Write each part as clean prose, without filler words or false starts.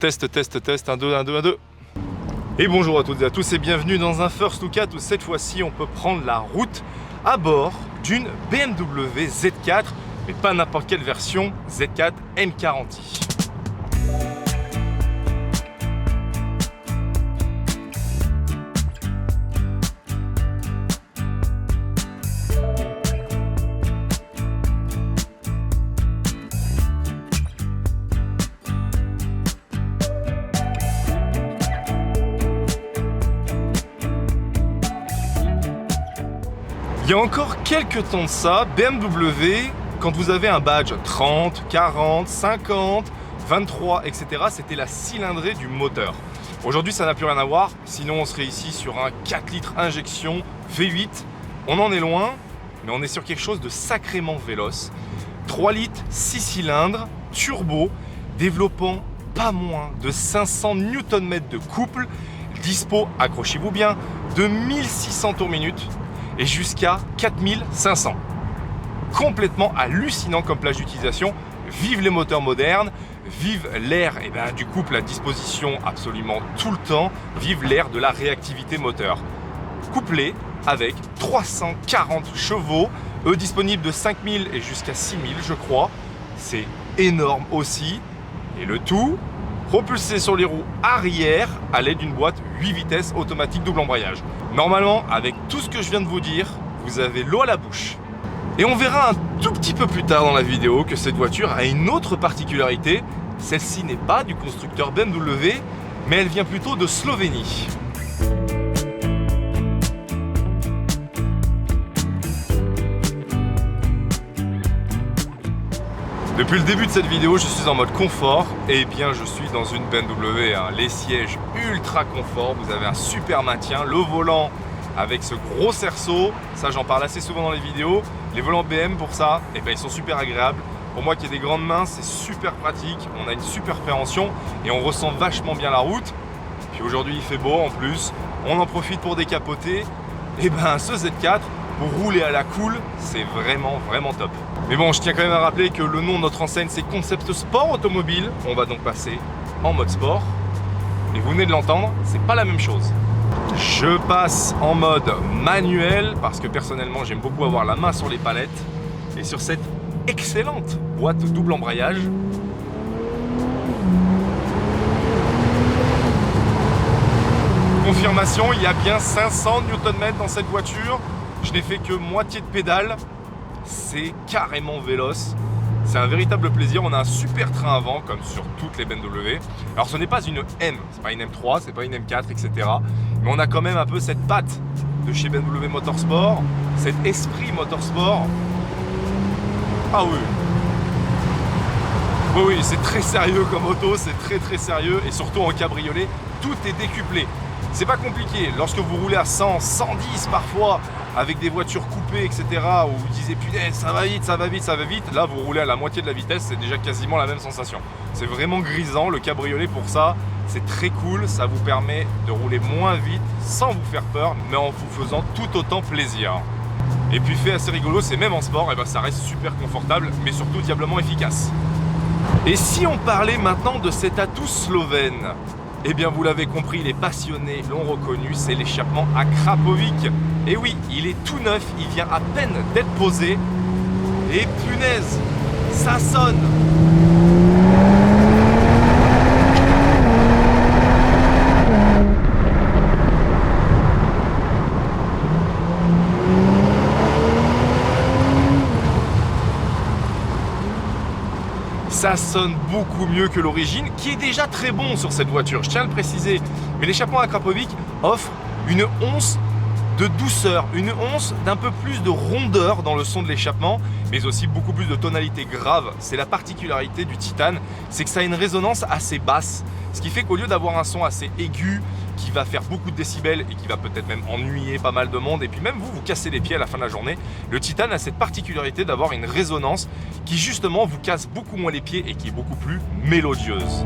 Test, test, test, 1, 2, 1, 2, 1, 2. Et bonjour à toutes et à tous et bienvenue dans un First Look at où cette fois-ci on peut prendre la route à bord d'une BMW Z4, mais pas n'importe quelle version, Z4 M40i. Il y a encore quelques temps de ça, BMW, quand vous avez un badge 30, 40, 50, 23, etc., c'était la cylindrée du moteur. Aujourd'hui, ça n'a plus rien à voir, sinon on serait ici sur un 4 litres injection V8. On en est loin, mais on est sur quelque chose de sacrément véloce. 3 litres, 6 cylindres, turbo, développant pas moins de 500 Nm de couple, dispo, accrochez-vous bien, de 1600 tours minute. Et jusqu'à 4500. Complètement hallucinant comme plage d'utilisation. Vive les moteurs modernes, vive l'ère du couple à disposition absolument tout le temps, vive l'ère de la réactivité moteur. Couplé avec 340 chevaux, disponibles de 5000 et jusqu'à 6000 je crois. C'est énorme aussi. Et le tout propulsé sur les roues arrière à l'aide d'une boîte 8 vitesses automatique double embrayage. Normalement, avec tout ce que je viens de vous dire, vous avez l'eau à la bouche. Et on verra un tout petit peu plus tard dans la vidéo que cette voiture a une autre particularité. Celle-ci n'est pas du constructeur BMW, mais elle vient plutôt de Slovénie. Depuis le début de cette vidéo, je suis en mode confort et bien je suis dans une BMW, les sièges ultra confort, vous avez un super maintien, le volant avec ce gros cerceau, ça j'en parle assez souvent dans les vidéos, les volants BM pour ça, ils sont super agréables. Pour moi qui ai des grandes mains, c'est super pratique, on a une super préhension et on ressent vachement bien la route. Puis aujourd'hui il fait beau en plus, on en profite pour décapoter, et ce Z4, pour rouler à la cool, c'est vraiment top. Mais bon, je tiens quand même à rappeler que le nom de notre enseigne, c'est Concept Sport Automobile. On va donc passer en mode sport. Et vous venez de l'entendre, c'est pas la même chose. Je passe en mode manuel parce que personnellement, j'aime beaucoup avoir la main sur les palettes. Et sur cette excellente boîte double embrayage, confirmation, il y a bien 500 Nm dans cette voiture. Je n'ai fait que moitié de pédale. C'est carrément véloce. C'est un véritable plaisir. On a un super train avant, comme sur toutes les BMW. Alors ce n'est pas une M, c'est pas une M3, c'est pas une M4, etc. Mais on a quand même un peu cette patte de chez BMW Motorsport, cet esprit motorsport. Ah oui. Oui, c'est très sérieux comme auto, c'est très sérieux. Et surtout en cabriolet, tout est décuplé. C'est pas compliqué, lorsque vous roulez à 100, 110 parfois, avec des voitures coupées, etc., où vous disiez punaise, ça va vite, ça va vite, ça va vite, là vous roulez à la moitié de la vitesse, c'est déjà quasiment la même sensation. C'est vraiment grisant, le cabriolet pour ça, c'est très cool, ça vous permet de rouler moins vite, sans vous faire peur, mais en vous faisant tout autant plaisir. Et puis fait assez rigolo, c'est même en sport, ça reste super confortable, mais surtout diablement efficace. Et si on parlait maintenant de cet atout slovène, eh bien vous l'avez compris, les passionnés l'ont reconnu, c'est l'échappement à Krapovic. Et oui, il est tout neuf, il vient à peine d'être posé. Et punaise, ça sonne! Ça sonne beaucoup mieux que l'origine, qui est déjà très bon sur cette voiture, je tiens à le préciser. Mais l'échappement à Krapovic offre une once de douceur, une once d'un peu plus de rondeur dans le son de l'échappement, mais aussi beaucoup plus de tonalité grave. C'est la particularité du titane, c'est que ça a une résonance assez basse, ce qui fait qu'au lieu d'avoir un son assez aigu, qui va faire beaucoup de décibels et qui va peut-être même ennuyer pas mal de monde, et puis même vous cassez les pieds à la fin de la journée, le titane a cette particularité d'avoir une résonance qui justement vous casse beaucoup moins les pieds et qui est beaucoup plus mélodieuse.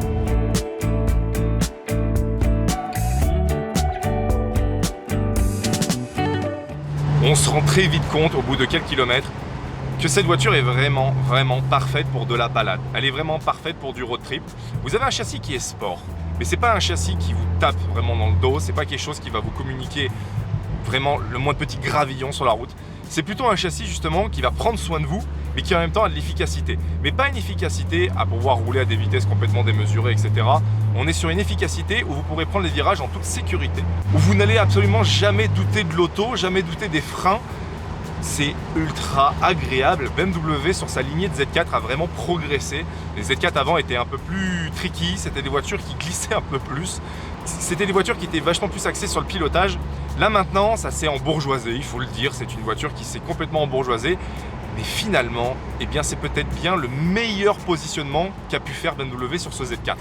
On se rend très vite compte au bout de quelques kilomètres que cette voiture est vraiment parfaite pour de la balade. Elle est vraiment parfaite pour du road trip. Vous avez un châssis qui est sport, mais c'est pas un châssis qui vous tape vraiment dans le dos, c'est pas quelque chose qui va vous communiquer vraiment le moins de petits gravillons sur la route. C'est plutôt un châssis justement qui va prendre soin de vous, mais qui en même temps a de l'efficacité. Mais pas une efficacité à pouvoir rouler à des vitesses complètement démesurées, etc. On est sur une efficacité où vous pourrez prendre les virages en toute sécurité, où vous n'allez absolument jamais douter de l'auto, jamais douter des freins. C'est ultra agréable. BMW sur sa lignée de Z4 a vraiment progressé. Les Z4 avant étaient un peu plus tricky, c'était des voitures qui glissaient un peu plus. C'était des voitures qui étaient vachement plus axées sur le pilotage. Là maintenant, ça s'est embourgeoisé, il faut le dire. C'est une voiture qui s'est complètement embourgeoisée. Mais finalement, eh bien, c'est peut-être bien le meilleur positionnement qu'a pu faire BMW sur ce Z4.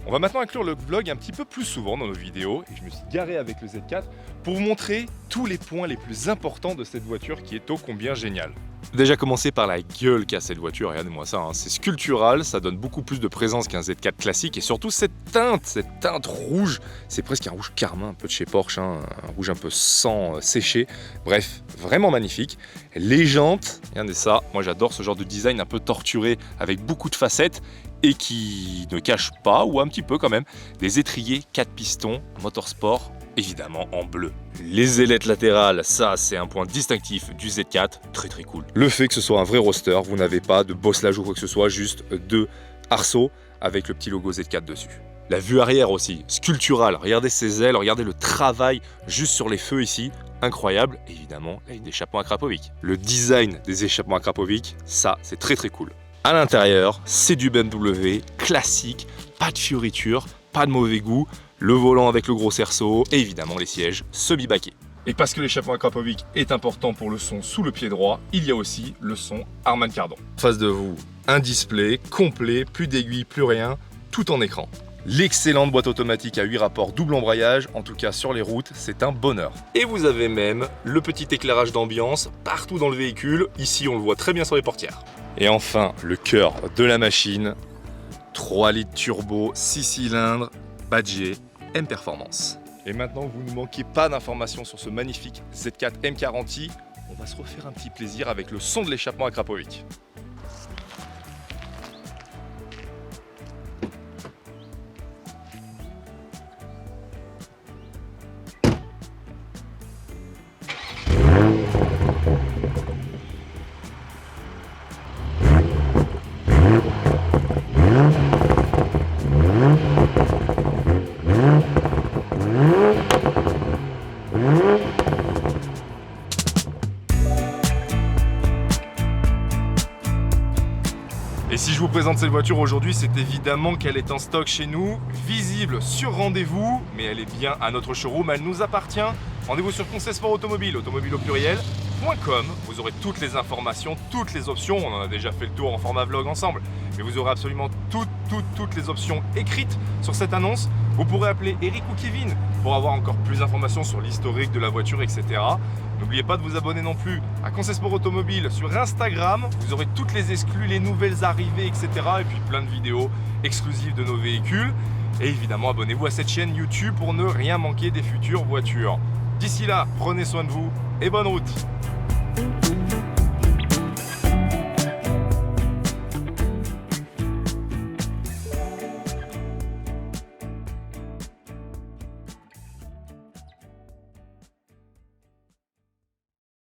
On va maintenant inclure le vlog un petit peu plus souvent dans nos vidéos et je me suis garé avec le Z4 pour vous montrer tous les points les plus importants de cette voiture qui est ô combien géniale. Déjà commencer par la gueule qu'a cette voiture, regardez-moi ça, hein. C'est sculptural, ça donne beaucoup plus de présence qu'un Z4 classique et surtout cette teinte rouge, c'est presque un rouge carmin un peu de chez Porsche, hein, un rouge un peu sang séché, bref, vraiment magnifique. Les jantes, regardez ça, moi j'adore ce genre de design un peu torturé avec beaucoup de facettes et qui ne cache pas, ou un petit peu quand même, des étriers 4 pistons, motorsport, évidemment en bleu. Les ailettes latérales, ça c'est un point distinctif du Z4, très cool. Le fait que ce soit un vrai roadster, vous n'avez pas de bosselage ou quoi que ce soit, juste deux arceaux avec le petit logo Z4 dessus. La vue arrière aussi, sculpturale, regardez ces ailes, regardez le travail juste sur les feux ici, incroyable. Et évidemment, la ligne d'échappement à Krapovic. Le design des échappements à Krapovic, ça c'est très cool. À l'intérieur, c'est du BMW classique, pas de fioritures, pas de mauvais goût, le volant avec le gros cerceau et évidemment les sièges semi-baquets. Et parce que l'échappement à Krapovic est important pour le son sous le pied droit, il y a aussi le son Harman Kardon. En face de vous, un display complet, plus d'aiguilles, plus rien, tout en écran. L'excellente boîte automatique à 8 rapports double embrayage, en tout cas sur les routes, c'est un bonheur. Et vous avez même le petit éclairage d'ambiance partout dans le véhicule, ici on le voit très bien sur les portières. Et enfin, le cœur de la machine, 3 litres turbo, 6 cylindres, badgé M Performance. Et maintenant, vous ne manquez pas d'informations sur ce magnifique Z4 M40i. On va se refaire un petit plaisir avec le son de l'échappement à Krapovic. Et si je vous présente cette voiture aujourd'hui, c'est évidemment qu'elle est en stock chez nous, visible sur rendez-vous, mais elle est bien à notre showroom, elle nous appartient. Rendez-vous sur Concesport Automobile, automobile au pluriel.com. Vous aurez toutes les informations, toutes les options. On en a déjà fait le tour en format vlog ensemble, mais vous aurez absolument toutes les options écrites sur cette annonce. Vous pourrez appeler Eric ou Kevin pour avoir encore plus d'informations sur l'historique de la voiture, etc. N'oubliez pas de vous abonner non plus à Concesport Automobile sur Instagram. Vous aurez toutes les exclus, les nouvelles arrivées, etc. Et puis plein de vidéos exclusives de nos véhicules. Et évidemment, abonnez-vous à cette chaîne YouTube pour ne rien manquer des futures voitures. D'ici là, prenez soin de vous et bonne route!